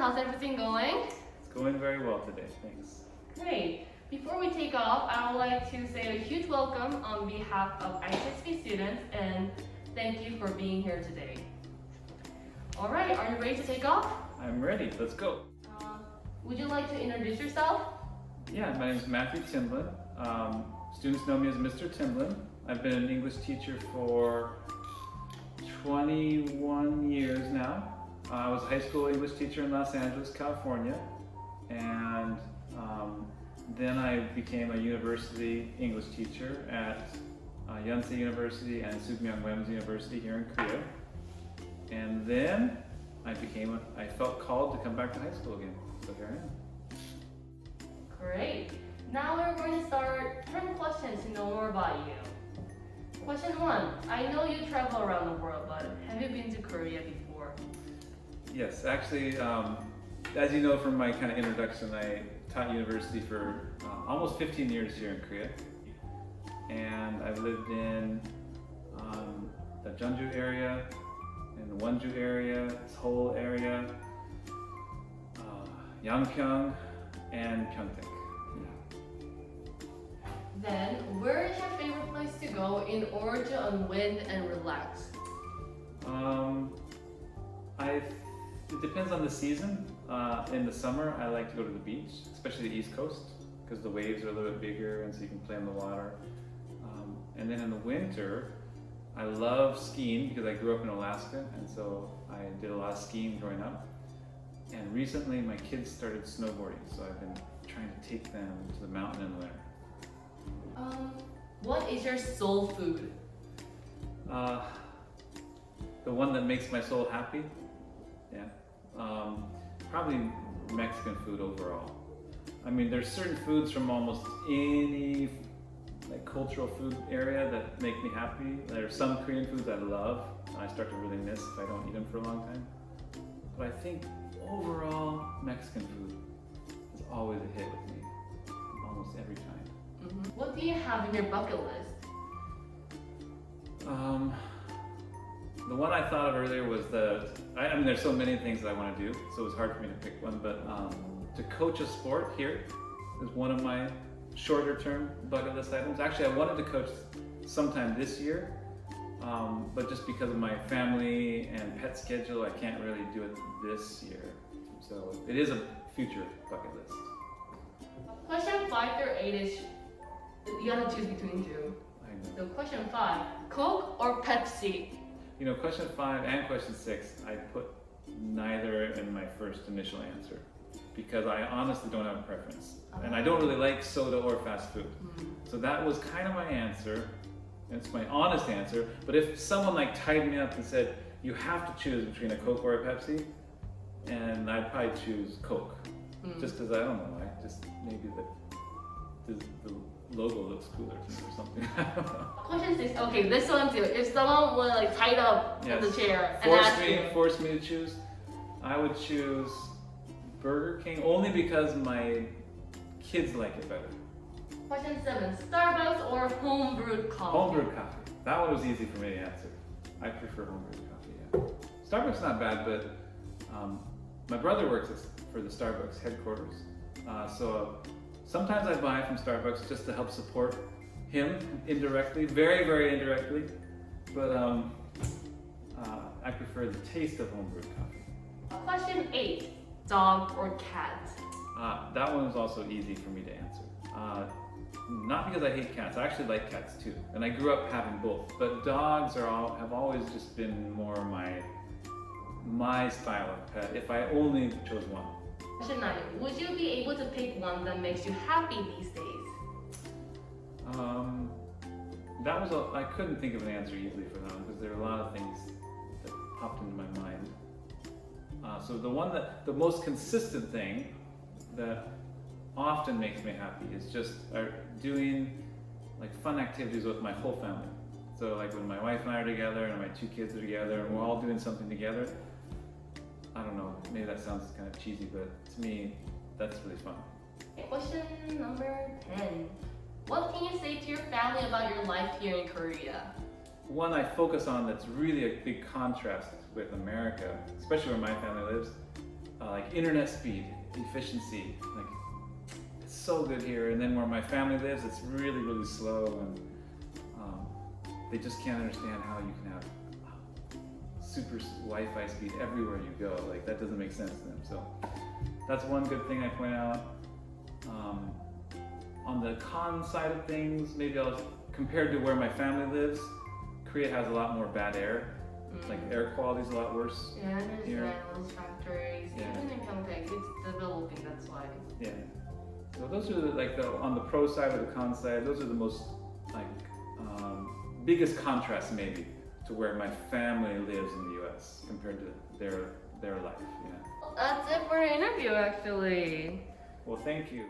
how's everything going? It's going very well today, thanks. Great. Before we take off, I would like to say a huge welcome on behalf of ICSP students and thank you for being here today. All right, are you ready to take off? I'm ready, let's go. Would you like to introduce yourself? Yeah, my name is Mr Timblin. Students know me as Mr. Timblin. I've been an English teacher for 21 years now. I was a high school English teacher in Los Angeles, California, and then I became a university English teacher at Yonsei University and Sookmyung Women's University here in Korea. And then I felt called to come back to high school again, so here I am. Great. Now we're going to start 10 questions to know more about you. Question 1. I know you travel around the world, but have you been to Korea before? Yes, actually, as you know from my kind of introduction, I taught university for almost 15 years here in Korea. And I've lived in the Jeonju area, in the Wonju area, Seoul area, Yangpyeong, and Pyeongtaek. Then, where is your favorite place to go in order to unwind and relax? It depends on the season. In the summer, I like to go to the beach, especially the East Coast, because the waves are a little bit bigger and so you can play in the water. And then in the winter, I love skiing because I grew up in Alaska, and so I did a lot of skiing growing up. And recently, my kids started snowboarding, so I've been trying to take them to the mountain in the winter. What is your soul food? The one that makes my soul happy? Yeah. Probably Mexican food overall. I mean, there's certain foods from almost any cultural food area that make me happy. There are some Korean foods I love, and I start to really miss if I don't eat them for a long time. But I think overall, Mexican food is always a hit with me, almost every time. What do you have in your bucket list? The one I thought of earlier was I mean, there's so many things that I want to do, so it was hard for me to pick one, but to coach a sport here is one of my shorter term bucket list items. Actually, I wanted to coach sometime this year, but just because of my family and pet schedule, I can't really do it this year. So it is a future bucket list. Question 5 through 8 is, you gotta choose between two. I know. So question 5, Coke or Pepsi? You know, question 5 and question 6, I put neither in my first initial answer because I honestly don't have a preference. And I don't really like soda or fast food. So that was kind of my answer. It's my honest answer. But if someone tied me up and said, you have to choose between a Coke or a Pepsi, and I'd probably choose Coke. Just because I don't know, maybe the logo looks cooler to me or something. Question 6, okay, this one too. If someone were tied up in the chair and force me to choose, I would choose Burger King only because my kids like it better. Question 7, Starbucks or home brewed coffee? Home brewed coffee. That one was easy for me to answer. I prefer home brewed coffee, yeah. Starbucks not bad, but my brother works for the Starbucks headquarters. So sometimes I buy from Starbucks just to help support him indirectly, very, very indirectly. But I prefer the taste of home brewed coffee. Question 8, dog or cat? That one was also easy for me to answer. Not because I hate cats, I actually like cats too. And I grew up having both. But dogs have always just been more my style of pet, if I only chose one. Question 9, would you be able to pick one that makes you happy these days? I couldn't think of an answer easily for that one because there are a lot of things that popped into my mind. So the most consistent thing that often makes me happy is just doing fun activities with my whole family. So when my wife and I are together and my 2 kids are together and we're all doing something together, I don't know, maybe that sounds kind of cheesy, but to me, that's really fun. Question number 10. What can you say to your family about your life here in Korea? One I focus on that's really a big contrast with America, especially where my family lives, like internet speed, efficiency. Like it's so good here. And then where my family lives, it's really, really slow, and they just can't understand how you can have super Wi-Fi speed everywhere you go. Like that doesn't make sense to them. So that's one good thing I point out. On the con side of things, maybe compared to where my family lives, Korea has a lot more bad air. Like air quality is a lot worse. Yeah, and there's here. Reynolds factories. Yeah. Even in Pyeongtaek, it's developing, that's why. Yeah. So those are on the pro side or the con side, those are the most biggest contrast maybe to where my family lives in the US compared to their life. Yeah. Well, that's it for our interview, actually. Well, thank you.